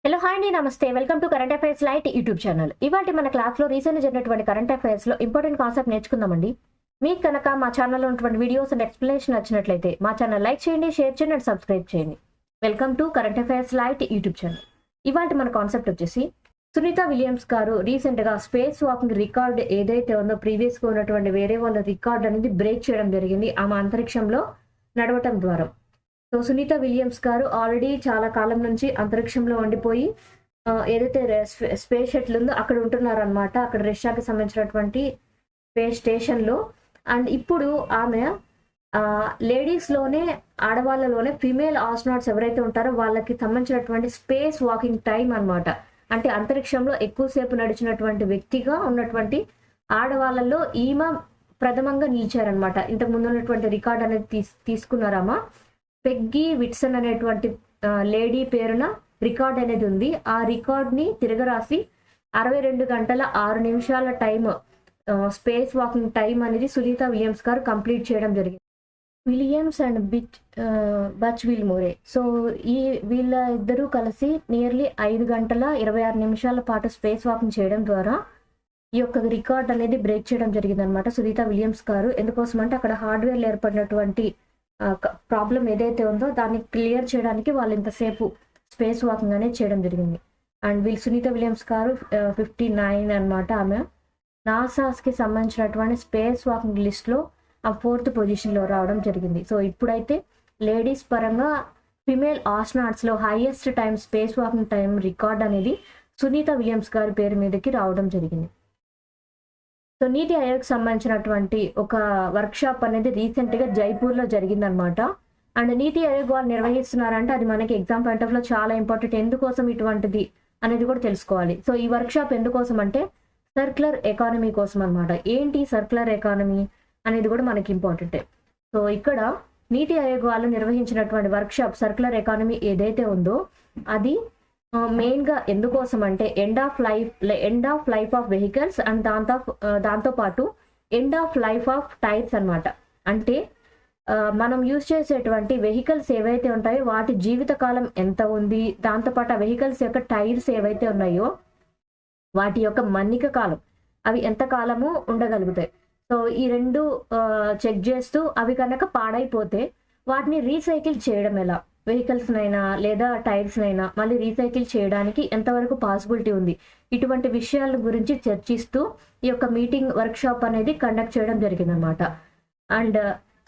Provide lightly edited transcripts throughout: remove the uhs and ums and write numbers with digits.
Hello hi అండి, నమస్తే. Welcome to current affairs light YouTube channel. ఇవాళ మన క్లాస్లో రీసెంట్గా జరిగినటువంటి కరెంట్ అఫైర్స్లో ఇంపార్టెంట్ కాన్సెప్ట్ నేర్చుకుందామండి. మీకు కనుక మా ఛానల్లో ఉన్నటువంటి వీడియోస్ అండ్ ఎక్స్ప్లెనేషన్ నచ్చినట్లయితే మా ఛానల్ లైక్ చేయండి, షేర్ చేయండి అండ్ సబ్స్క్రైబ్ చేయండి. Welcome to current affairs light YouTube channel. ఇవాళ మన కాన్సెప్ట్ వచ్చేసి సునీత విలియమ్స్ గారు రీసెంట్గా స్పేస్ వాకింగ్ రికార్డ్ ఏదైతే ఉందో ప్రీవియస్గా ఉన్నటువంటి వేరే వాళ్ళ రికార్డ్ అనేది బ్రేక్ చేయడం జరిగింది ఆమె అంతరిక్షంలో నడవటం ద్వారా. సో సునీత విలియమ్స్ గారు ఆల్రెడీ చాలా కాలం నుంచి అంతరిక్షంలో ఉండిపోయి ఏదైతే స్పేస్ షటిల్ ఉందో అక్కడ ఉంటున్నారు అనమాట. అక్కడ రష్యాకి సంబంధించినటువంటి స్పేస్ స్టేషన్లో. అండ్ ఇప్పుడు ఆమె లేడీస్లోనే, ఆడవాళ్ళలోనే ఫీమేల్ ఆస్ట్రోనాట్స్ ఎవరైతే ఉంటారో వాళ్ళకి సంబంధించినటువంటి స్పేస్ వాకింగ్ టైం అనమాట. అంటే అంతరిక్షంలో ఎక్కువసేపు నడిచినటువంటి వ్యక్తిగా ఉన్నటువంటి ఆడవాళ్ళలో ఈమె ప్రథమంగా నిలిచారనమాట. ఇంతకు ముందు ఉన్నటువంటి రికార్డ్ అనేది తీసుకున్నారమ్మా. పెగ్గీ విట్సన్ అనేటువంటి లేడీ పేరున రికార్డ్ అనేది ఉంది. ఆ రికార్డ్ని తిరగరాసి 62 గంటల 6 నిమిషాల టైం స్పేస్ వాకింగ్ టైం అనేది సునీత విలియమ్స్ గారు కంప్లీట్ చేయడం జరిగింది. Williams and Butch Wilmore. So వీళ్ళ ఇద్దరూ కలిసి నియర్లీ 5 గంటల 26 నిమిషాల పాటు స్పేస్ వాకింగ్ చేయడం ద్వారా ఈ యొక్క రికార్డ్ అనేది బ్రేక్ చేయడం జరిగింది అనమాట సునీత విలియమ్స్ గారు. ఎందుకోసం అంటే అక్కడ హార్డ్వేర్లో ఏర్పడినటువంటి ప్రాబ్లం ఏదైతే ఉందో దాన్ని క్లియర్ చేయడానికి వాళ్ళు ఇంతసేపు స్పేస్ వాకింగ్ అనేది చేయడం జరిగింది. అండ్ వీళ్ళు సునీత విలియమ్స్ గారు 59 అనమాట. ఆమె నాసాస్కి సంబంధించినటువంటి స్పేస్ వాకింగ్ లిస్ట్లో ఆ 4th పొజిషన్లో రావడం జరిగింది. సో ఇప్పుడైతే లేడీస్ పరంగా ఫిమేల్ ఆస్ట్రోనాట్స్లో highest time space walking time record అనేది సునీత విలియమ్స్ గారి పేరు మీదకి రావడం జరిగింది. సో నీతి ఆయోగ్ సంబంధించినటువంటి ఒక వర్క్షాప్ అనేది రీసెంట్గా జైపూర్లో జరిగిందనమాట. అండ్ నీతి ఆయోగ్ వాళ్ళు నిర్వహిస్తున్నారంటే అది మనకి ఎగ్జామ్ పాయింట్ ఆఫ్ లో చాలా ఇంపార్టెంట్. ఎందుకోసం ఇటువంటిది అనేది కూడా తెలుసుకోవాలి. సో ఈ వర్క్షాప్ ఎందుకోసం అంటే సర్క్యులర్ ఎకానమీ కోసం అనమాట. ఏంటి సర్క్యులర్ ఎకానమీ అనేది కూడా మనకి ఇంపార్టెంటే. సో ఇక్కడ నీతి ఆయోగ్ వాళ్ళు నిర్వహించినటువంటి వర్క్షాప్ సర్క్యులర్ ఎకానమీ ఏదైతే ఉందో అది మెయిన్గా ఎందుకోసం అంటే end of life of vehicles and దాంతోపాటు end of life of tyres అనమాట. అంటే మనం యూజ్ చేసేటువంటి వెహికల్స్ ఏవైతే ఉంటాయో వాటి జీవితకాలం ఎంత ఉంది, దాంతోపాటు ఆ వెహికల్స్ యొక్క టైర్స్ ఏవైతే ఉన్నాయో వాటి యొక్క మన్నిక కాలం అవి ఎంత కాలము ఉండగలుగుతాయి. సో ఈ రెండు చెక్ చేస్తూ అవి కనుక పాడైపోతే వాటిని రీసైకిల్ చేయడం ఎలా, వెహికల్స్నైనా లేదా టైర్స్నైనా మళ్ళీ రీసైకిల్ చేయడానికి ఎంతవరకు పాసిబిలిటీ ఉంది, ఇటువంటి విషయాల గురించి చర్చిస్తూ ఈ యొక్క మీటింగ్ వర్క్షాప్ అనేది కండక్ట్ చేయడం జరిగిందనమాట. అండ్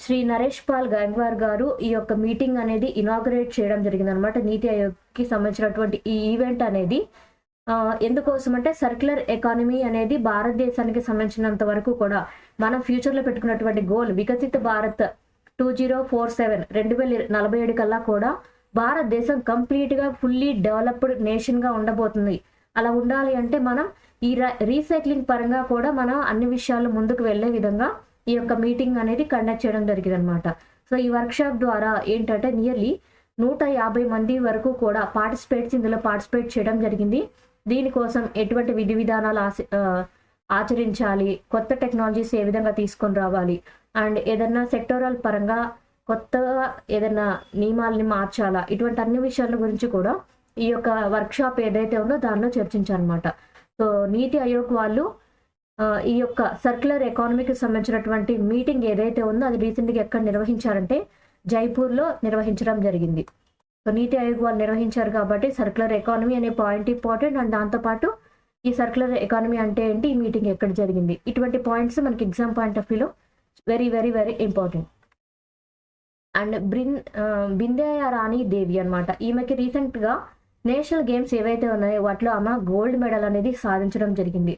శ్రీ నరేష్ పాల్ గంగ్వార్ గారు ఈ యొక్క మీటింగ్ అనేది ఇనాగరేట్ చేయడం జరిగిందనమాట. నీతి ఆయోగ్కి సంబంధించినటువంటి ఈ ఈవెంట్ అనేది ఎందుకోసం అంటే సర్క్యులర్ ఎకానమీ అనేది భారతదేశానికి సంబంధించినంత వరకు కూడా మనం ఫ్యూచర్లో పెట్టుకున్నటువంటి గోల్ వికసిత భారత్ 2047 2047 కల్లా కూడా భారతదేశం కంప్లీట్గా ఫుల్లీ డెవలప్డ్ నేషన్గా ఉండబోతుంది. అలా ఉండాలి అంటే మనం ఈ రీసైక్లింగ్ పరంగా కూడా మనం అన్ని విషయాలు ముందుకు వెళ్ళే విధంగా ఈ యొక్క మీటింగ్ అనేది కండక్ట్ చేయడం జరిగింది అనమాట. సో ఈ వర్క్షాప్ ద్వారా ఏంటంటే నియర్లీ 150 మంది వరకు కూడా ఇందులో పార్టిసిపేట్ చేయడం జరిగింది. దీనికోసం ఎటువంటి విధి విధానాలు ఆచరించాలి, కొత్త టెక్నాలజీస్ ఏ విధంగా తీసుకొని రావాలి, అండ్ ఏదన్నా సెక్టోరల్ పరంగా కొత్తగా ఏదైనా నియమాలని మార్చాలా, ఇటువంటి అన్ని విషయాల గురించి కూడా ఈ యొక్క వర్క్షాప్ ఏదైతే ఉందో దానిలో చర్చించారనమాట. సో నీతి ఆయోగ్ వాళ్ళు ఈ యొక్క సర్క్యులర్ ఎకానమీకి సంబంధించినటువంటి మీటింగ్ ఏదైతే ఉందో అది రీసెంట్గా ఎక్కడ నిర్వహించారంటే జైపూర్లో నిర్వహించడం జరిగింది. సో నీతి ఆయోగ్ వాళ్ళు నిర్వహించారు కాబట్టి సర్క్యులర్ ఎకానమీ అనే పాయింట్ ఇంపార్టెంట్. అండ్ దాంతోపాటు ఈ సర్క్యులర్ ఎకానమీ అంటే ఏంటి, ఈ మీటింగ్ ఎక్కడ జరిగింది, ఇటువంటి పాయింట్స్ మనకి ఎగ్జామ్ పాయింట్ ఆఫ్ వ్యూలో very very very important. And Bindya Rani Devi అనమాట. ఈమెకి రీసెంట్గా నేషనల్ గేమ్స్ ఏవైతే ఉన్నాయో వాటిలో ఆమె గోల్డ్ మెడల్ అనేది సాధించడం జరిగింది.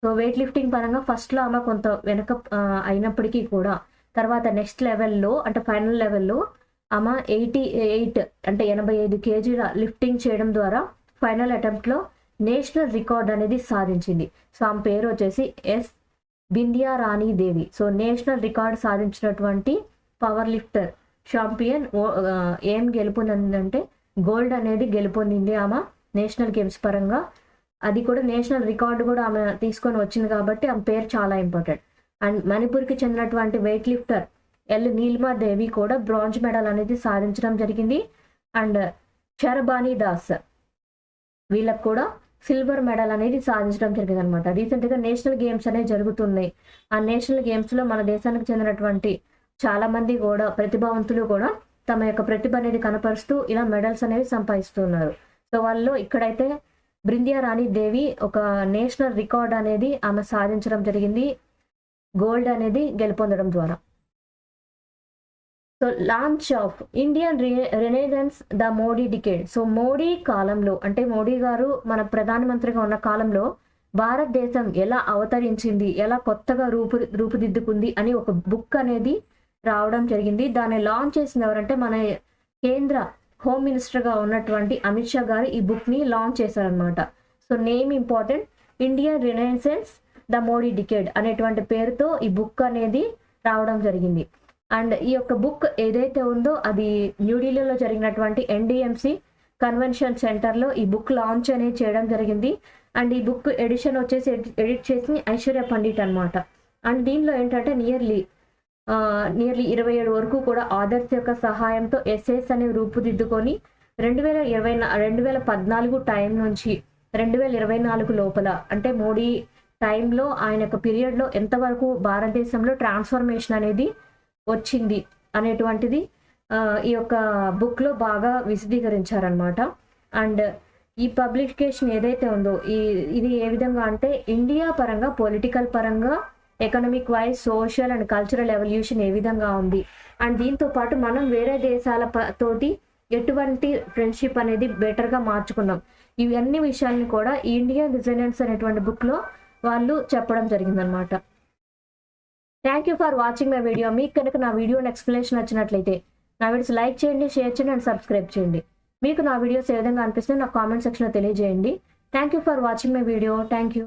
సో వెయిట్ లిఫ్టింగ్ పరంగా ఫస్ట్లో ఆమె కొంత వెనక అయినప్పటికీ కూడా తర్వాత నెక్స్ట్ లెవెల్లో అంటే ఫైనల్ లెవెల్లో ఆమె 88 అంటే 85 కేజీల లిఫ్టింగ్ చేయడం ద్వారా ఫైనల్ అటెంప్ట్లో నేషనల్ రికార్డ్ అనేది సాధించింది. సో ఆమె పేరు వచ్చేసి బింద్యా రాణి దేవి. సో నేషనల్ రికార్డ్ సాధించినటువంటి పవర్ లిఫ్టర్ ఛాంపియన్ ఏం గెలుపొందిందంటే గోల్డ్ అనేది గెలుపొందింది ఆమె నేషనల్ గేమ్స్ పరంగా. అది కూడా నేషనల్ రికార్డు కూడా ఆమె తీసుకొని వచ్చింది కాబట్టి ఆమె పేరు చాలా ఇంపార్టెంట్. అండ్ మణిపూర్కి చెందినటువంటి వెయిట్ లిఫ్టర్ నీలిమా దేవి కూడా బ్రాంజ్ మెడల్ అనేది సాధించడం జరిగింది. అండ్ శరబానీ దాస్ వీళ్ళకి కూడా సిల్వర్ మెడల్ అనేది సాధించడం జరిగింది అనమాట. రీసెంట్గా నేషనల్ గేమ్స్ అనేవి జరుగుతున్నాయి. ఆ నేషనల్ గేమ్స్లో మన దేశానికి చెందినటువంటి చాలా మంది కూడా ప్రతిభావంతులు కూడా తమ యొక్క ప్రతిభ అనేది కనపరుస్తూ ఇలా మెడల్స్ అనేవి సంపాదిస్తున్నారు. సో వాళ్ళు ఇక్కడైతే బృందియా రాణి దేవి ఒక నేషనల్ రికార్డ్ అనేది ఆమె సాధించడం జరిగింది, గోల్డ్ అనేది గెలుపొందడం ద్వారా. So launch of Indian renaissance the Modi decade. So Modi కాలంలో, అంటే మోడీ గారు మన ప్రధానమంత్రిగా ఉన్న కాలంలో భారతదేశం ఎలా అవతరించింది, ఎలా కొత్తగా రూపుదిద్దుకుంది అని ఒక బుక్ అనేది రావడం జరిగింది. దాన్ని లాంచ్ చేసింది ఎవరంటే మన కేంద్ర హోమ్ మినిస్టర్గా ఉన్నటువంటి అమిత్ షా గారు ఈ బుక్ని లాంచ్ చేశారనమాట. So name important, Indian renaissance the Modi decade అనేటువంటి పేరుతో ఈ బుక్ అనేది రావడం జరిగింది. అండ్ ఈ యొక్క బుక్ ఏదైతే ఉందో అది న్యూఢిల్లీలో జరిగినటువంటి ఎన్డిఎంసి కన్వెన్షన్ సెంటర్లో ఈ బుక్ లాంచ్ అనేది చేయడం జరిగింది. అండ్ ఈ బుక్ ఎడిషన్ వచ్చేసి ఎడిట్ చేసి ఐశ్వర్య పండిట్ అనమాట. అండ్ దీనిలో ఏంటంటే నియర్లీ 27 వరకు కూడా ఆథర్స్ యొక్క సహాయంతో ఎస్సేస్ అనేవి రూపుదిద్దుకొని 2014 టైం నుంచి 2024 లోపల, అంటే మోడీ టైంలో ఆయన యొక్క పీరియడ్లో ఎంతవరకు భారతదేశంలో ట్రాన్స్ఫర్మేషన్ అనేది వచ్చింది అనేటువంటిది ఈ యొక్క బుక్లో బాగా విశదీకరించారనమాట. అండ్ ఈ పబ్లికేషన్ ఏదైతే ఉందో ఇది ఏ విధంగా అంటే ఇండియా పరంగా, పొలిటికల్ పరంగా, economic wise, social and cultural evolution ఏ విధంగా ఉంది, అండ్ దీంతో పాటు మనం వేరే దేశాల తోటి ఎటువంటి ఫ్రెండ్షిప్ అనేది బెటర్గా మార్చుకున్నాం, ఇవన్నీ విషయాన్ని కూడా ఇండియన్ రెనెసెన్స్ అనేటువంటి బుక్లో వాళ్ళు చెప్పడం జరిగిందనమాట. Thank you for watching my video. మీకు కనుక నా వీడియో ఎక్స్ప్లెనేషన్ నచ్చినట్లయితే నా వీడియోస్ లైక్ చేయండి, షేర్ చేయండి అండ్ సబ్స్క్రైబ్ చేయండి. మీకు నా వీడియోస్ ఏ విధంగా అనిపిస్తే నాకు కామెంట్ సెక్షన్లో తెలియజేయండి. Thank you for watching my video. Thank you.